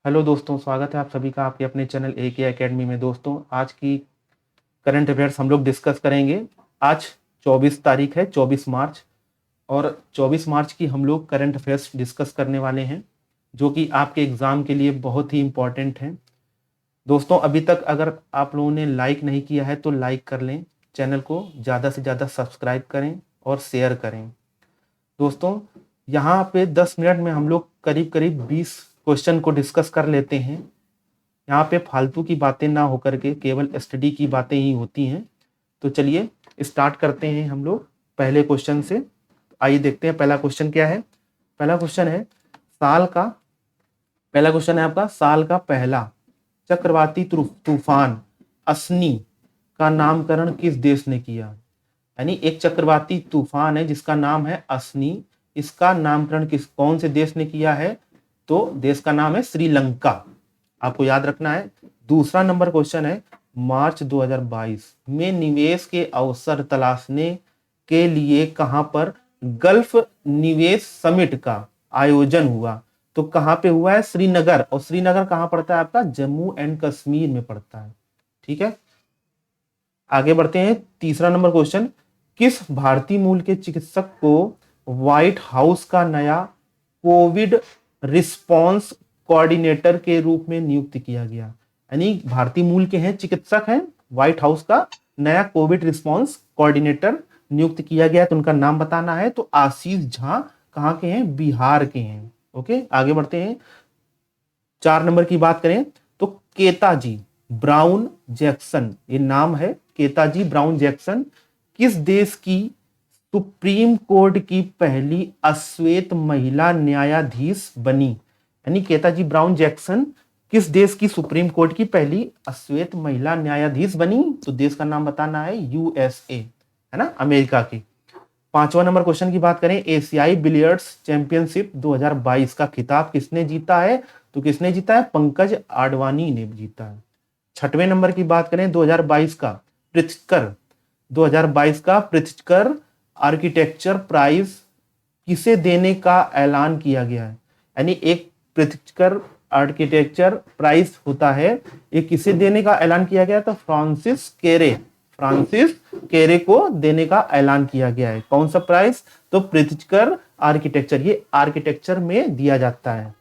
Hello दोस्तों, स्वागत है आप सभी का आपके अपने चैनल ए के एकेडमी में। दोस्तों, आज की करंट अफेयर्स हम लोग डिस्कस करेंगे। आज 24 तारीख है, 24 मार्च, और 24 मार्च की हम लोग करंट अफेयर्स डिस्कस करने वाले हैं जो कि आपके एग्ज़ाम के लिए बहुत ही इम्पॉर्टेंट हैं। दोस्तों, अभी तक अगर आप लोगों ने लाइक नहीं किया है तो लाइक कर लें, चैनल को ज़्यादा से ज़्यादा सब्सक्राइब करें और शेयर करें। दोस्तों, यहाँ पे 10 मिनट में हम लोग करीब करीब 20 क्वेश्चन को डिस्कस कर लेते हैं। यहाँ पे फालतू की बातें ना होकर के केवल स्टडी की बातें ही होती हैं। तो चलिए स्टार्ट करते हैं हम लोग पहले क्वेश्चन से। आइए देखते हैं पहला क्वेश्चन क्या है। पहला क्वेश्चन है साल का पहला क्वेश्चन है आपका, साल का पहला चक्रवाती तूफान असनी का नामकरण किस देश ने किया। यानी एक चक्रवाती तूफान है जिसका नाम है असनी, इसका नामकरण कौन से देश ने किया है? तो देश का नाम है श्रीलंका। आपको याद रखना है। दूसरा नंबर क्वेश्चन है, मार्च 2022 में निवेश के अवसर तलाशने के लिए कहां पर गल्फ निवेश समिट का आयोजन हुआ? तो कहां पे हुआ है? श्रीनगर। और श्रीनगर कहां पड़ता है आपका? जम्मू एंड कश्मीर में पड़ता है। ठीक है, आगे बढ़ते हैं। तीसरा नंबर क्वेश्चन, किस भारतीय मूल के चिकित्सक को व्हाइट हाउस का नया कोविड रिस्पांस कोऑर्डिनेटर के रूप में नियुक्त किया गया? यानी भारतीय मूल के हैं, चिकित्सक हैं, व्हाइट हाउस का नया कोविड रिस्पांस कोऑर्डिनेटर नियुक्त किया गया, तो उनका नाम बताना है। तो आशीष झा कहाँ के हैं? बिहार के हैं। ओके, आगे बढ़ते हैं। 4 नंबर की बात करें तो केताजी ब्राउन जैक्सन, ये नाम है केताजी ब्राउन जैक्सन, किस देश की सुप्रीम कोर्ट की पहली अश्वेत महिला न्यायाधीश बनी? यानी केताजी ब्राउन जैक्सन किस देश की सुप्रीम कोर्ट की पहली अश्वेत महिला न्यायाधीश बनी? तो देश का नाम बताना है, यूएसए, है ना, अमेरिका की। 5वां नंबर क्वेश्चन की बात करें, एशियाई बिलियर्ड्स चैंपियनशिप 2022 का खिताब किसने जीता है? तो किसने जीता है? पंकज आडवाणी ने जीता है। 6वें नंबर की बात करें, 2022 का पृथ्कर आर्किटेक्चर प्राइज किसे देने का ऐलान किया गया है? यानी एक पृथ्कर आर्किटेक्चर प्राइज होता है, ये किसे देने का ऐलान किया गया? तो फ्रांसिस केरे को देने का ऐलान किया गया है। कौन सा प्राइज? तो पृथ्कर आर्किटेक्चर, ये आर्किटेक्चर में दिया जाता है।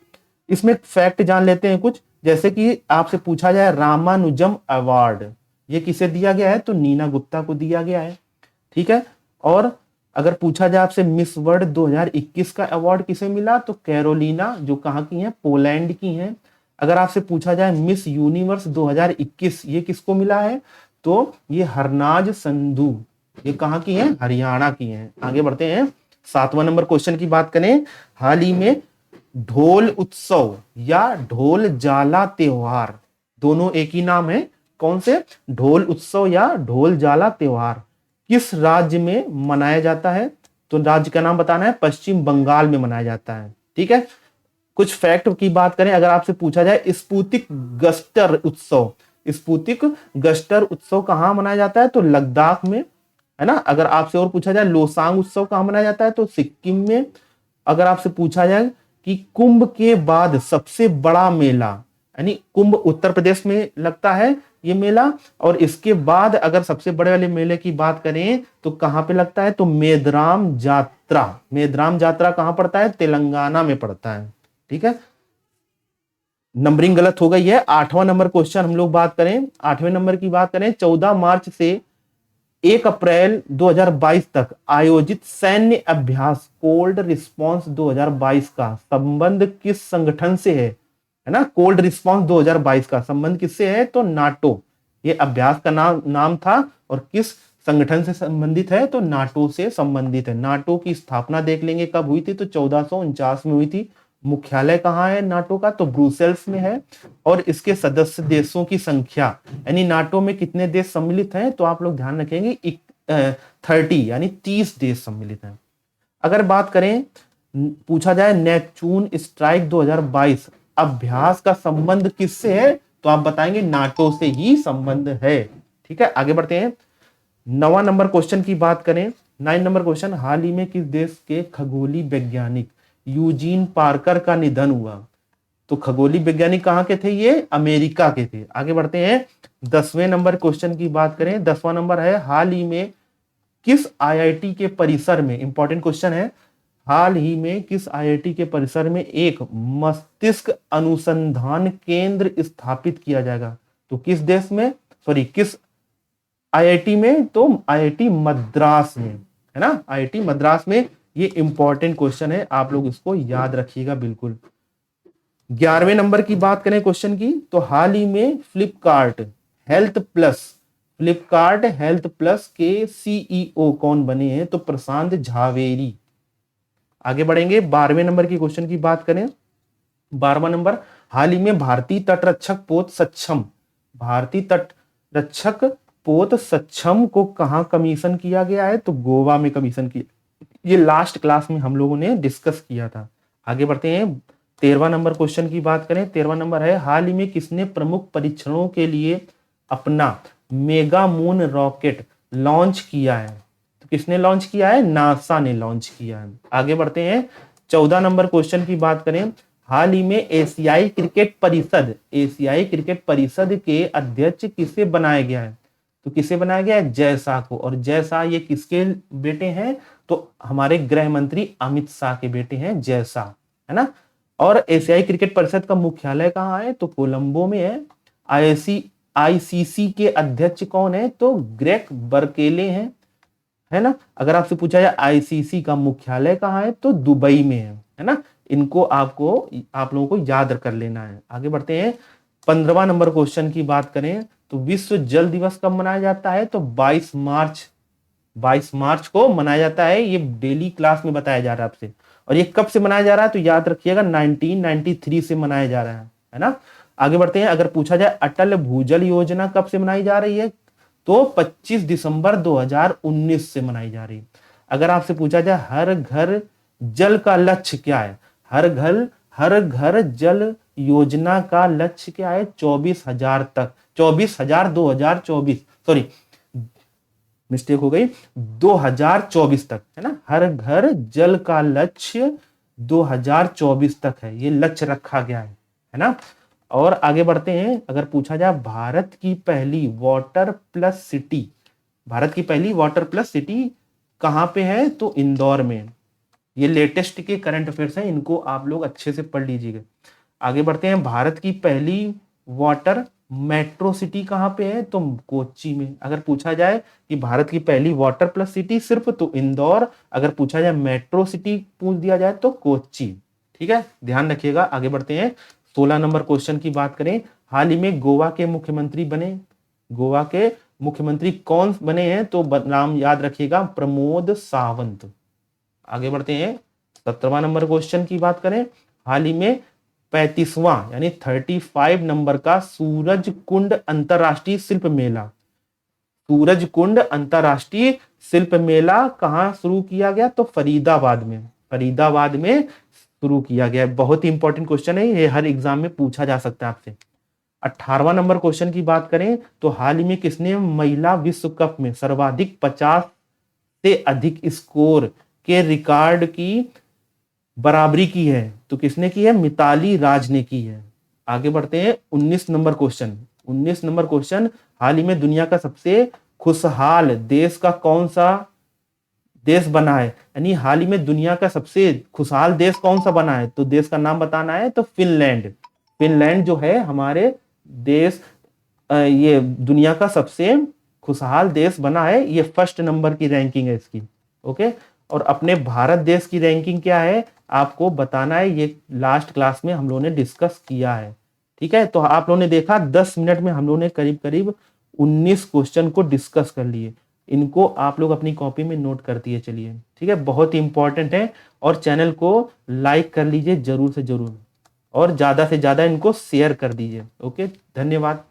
इसमें फैक्ट जान लेते हैं कुछ, जैसे कि आपसे पूछा जाए रामानुजम अवार्ड ये किसे दिया गया है? तो नीना गुप्ता को दिया गया है। ठीक है, और अगर पूछा जाए आपसे मिस वर्ल्ड 2021 का अवार्ड किसे मिला? तो कैरोलिना, जो कहाँ की हैं? पोलैंड की हैं। अगर आपसे पूछा जाए मिस यूनिवर्स 2021 ये किसको मिला है? तो ये हरनाज संधू, ये कहाँ की हैं? हरियाणा की हैं। आगे बढ़ते हैं। 7वां नंबर क्वेश्चन की बात करें, हाल ही में ढोल उत्सव या ढोल जाला त्योहार, दोनों एक ही नाम है, कौन से? ढोल उत्सव या ढोल जाला त्योहार किस राज्य में मनाया जाता है? तो राज्य का नाम बताना है, पश्चिम बंगाल में मनाया जाता है। ठीक है, कुछ फैक्ट की बात करें, अगर आपसे पूछा जाए स्पुतिक गस्टर उत्सव कहाँ मनाया जाता है? तो लद्दाख में, है ना। अगर आपसे और पूछा जाए लोसांग उत्सव कहाँ मनाया जाता है? तो सिक्किम में। अगर आपसे पूछा जाए कि कुंभ के बाद सबसे बड़ा मेला, यानी कुंभ उत्तर प्रदेश में लगता है ये मेला, और इसके बाद अगर सबसे बड़े वाले मेले की बात करें तो कहां पे लगता है? तो मेद्राम जात्रा कहां पड़ता है? तेलंगाना में पड़ता है। ठीक है, नंबरिंग गलत हो गई है। 8वां नंबर क्वेश्चन हम लोग बात करें, 8वें नंबर की बात करें, 14 मार्च से 1 अप्रैल 2022 तक आयोजित सैन्य अभ्यास कोल्ड रिस्पांस 2022 का संबंध किस संगठन से है ना? कोल्ड रिस्पांस 2022 का संबंध किससे है? तो नाटो, ये अभ्यास का नाम था, और किस संगठन से संबंधित है? तो नाटो से संबंधित है। नाटो की स्थापना देख लेंगे कब हुई थी? तो 1449 में हुई थी। मुख्यालय कहाँ है नाटो का? तो ब्रुसेल्स में है। और इसके सदस्य देशों की संख्या, यानी नाटो में कितने देश सम्मिलित हैं? तो आप लोग ध्यान रखेंगे 30, यानी 30 देश सम्मिलित हैं। अगर बात करें, पूछा जाए नेपच्यून स्ट्राइक 2022 अभ्यास का संबंध किससे है? तो आप बताएंगे नाटो से ही संबंध है। ठीक है, आगे बढ़ते हैं। 9वां नंबर क्वेश्चन की बात करें, 9 नंबर क्वेश्चन, हाल ही में किस देश के खगोलीय वैज्ञानिक यूजीन पार्कर का निधन हुआ? तो खगोलीय वैज्ञानिक कहाँ के थे? ये अमेरिका के थे। आगे बढ़ते हैं 10वें नंबर क्वेश्चन की बात करें। 10वां नंबर है, हाल ही में किस आईआईटी के परिसर में, इंपॉर्टेंट क्वेश्चन है, हाल ही में किस आईआईटी के परिसर में एक मस्तिष्क अनुसंधान केंद्र स्थापित किया जाएगा? तो किस देश में, सॉरी किस आईआईटी में? तो आईआईटी मद्रास में, है ना, आईआईटी मद्रास में। ये इंपॉर्टेंट क्वेश्चन है, आप लोग इसको याद रखिएगा बिल्कुल। 11वें नंबर की बात करें क्वेश्चन की, तो हाल ही में फ्लिपकार्ट हेल्थ प्लस के सीईओ कौन बने हैं? तो प्रशांत झावेरी। आगे बढ़ेंगे 12वें नंबर की क्वेश्चन की बात करें। 12वां नंबर, हाल ही में भारतीय तटरक्षक पोत सक्षम को कहां कमीशन किया गया है? तो गोवा में कमीशन किया। ये लास्ट क्लास में हम लोगों ने डिस्कस किया था। आगे बढ़ते हैं 13वां नंबर क्वेश्चन की बात करें। 13वां नंबर है, हाल ही में किसने प्रमुख परीक्षणों के लिए अपना मेगा मून रॉकेट लॉन्च किया है? तो किसने लॉन्च किया है? नासा ने लॉन्च किया है। आगे बढ़ते हैं 14 नंबर क्वेश्चन की बात करें। हाल ही में एशियाई क्रिकेट परिषद के अध्यक्ष किसे बनाया गया है? तो किसे बनाया गया है? जय शाह को। और जय शाह ये किसके बेटे हैं? तो हमारे गृह मंत्री अमित शाह के बेटे हैं जय शाह, है ना। और एशियाई क्रिकेट परिषद का मुख्यालय कहाँ है? तो कोलंबो में है। आईसीसी के अध्यक्ष कौन है? तो ग्रेग बर्केले हैं, है ना। अगर आपसे पूछा जाए आईसीसी का मुख्यालय कहाँ है? तो दुबई में है ना। इनको आप लोगों को याद कर लेना है। आगे बढ़ते हैं 15वां नंबर क्वेश्चन की बात करें, तो विश्व जल दिवस कब मनाया जाता है? तो 22 मार्च को मनाया जाता है। ये डेली क्लास में बताया जा रहा है आपसे। और ये कब से मनाया जा रहा है? तो याद रखिएगा 1993 से मनाया जा रहा है ना। आगे बढ़ते हैं, अगर पूछा जाए अटल भूजल योजना कब से मनाई जा रही है? तो 25 दिसंबर 2019 से मनाई जा रही है। अगर आपसे पूछा जाए हर घर जल का लक्ष्य क्या है? हर घर जल योजना का लक्ष्य क्या है? 24,000 तक, 2024, सॉरी मिस्टेक हो गई, 2024 तक, है ना। हर घर जल का लक्ष्य 2024 तक है, ये लक्ष्य रखा गया है ना। और आगे बढ़ते हैं, अगर पूछा जाए भारत की पहली वाटर प्लस सिटी कहां पे है? तो इंदौर में। ये लेटेस्ट के करंट अफेयर्स हैं, इनको आप लोग अच्छे से पढ़ लीजिएगा। आगे बढ़ते हैं, भारत की पहली वाटर मेट्रो सिटी कहां पे है? तो कोच्चि में। अगर पूछा जाए कि भारत की पहली वाटर प्लस सिटी सिर्फ, तो इंदौर। अगर पूछा जाए मेट्रो सिटी पूछ दिया जाए तो कोच्चि। ठीक है, ध्यान रखिएगा। आगे बढ़ते हैं 16 नंबर क्वेश्चन की बात करें। हाल ही में गोवा के मुख्यमंत्री कौन बने हैं? तो नाम याद रखिएगा, प्रमोद सावंत। आगे बढ़ते हैं 17वां नंबर क्वेश्चन की बात करें। हाल ही में 35वां यानी 35 नंबर का सूरजकुंड अंतरराष्ट्रीय शिल्प मेला कहां शुरू किया गया? तो फरीदाबाद में शुरू किया गया। बहुत ही इंपॉर्टेंट क्वेश्चन है, ये हर एग्जाम में पूछा जा सकता है आपसे। 18वां नंबर क्वेश्चन की बात करें, तो हाल ही में किसने महिला विश्व कप में सर्वाधिक 50 से अधिक स्कोर के रिकॉर्ड की बराबरी की है? तो किसने की है? मिताली राज ने की है। आगे बढ़ते हैं 19 नंबर क्वेश्चन। हाल ही में दुनिया का सबसे खुशहाल देश का कौन सा देश बना है? यानी हाल ही में दुनिया का सबसे खुशहाल देश कौन सा बना है? तो देश का नाम बताना है। तो फिनलैंड जो है हमारे देश, ये दुनिया का सबसे खुशहाल देश बना है। ये फर्स्ट नंबर की रैंकिंग है इसकी। ओके, और अपने भारत देश की रैंकिंग क्या है आपको बताना है। ये लास्ट क्लास में हम लोगों ने डिस्कस किया है। ठीक है, तो आप लोगों ने देखा 10 मिनट में हम लोगों ने करीब 19 क्वेश्चन को डिस्कस कर लिए। इनको आप लोग अपनी कॉपी में नोट कर दिए चलिए। ठीक है, बहुत ही इंपॉर्टेंट है। और चैनल को लाइक कर लीजिए जरूर से जरूर, और ज्यादा से ज्यादा इनको शेयर कर दीजिए। ओके, धन्यवाद।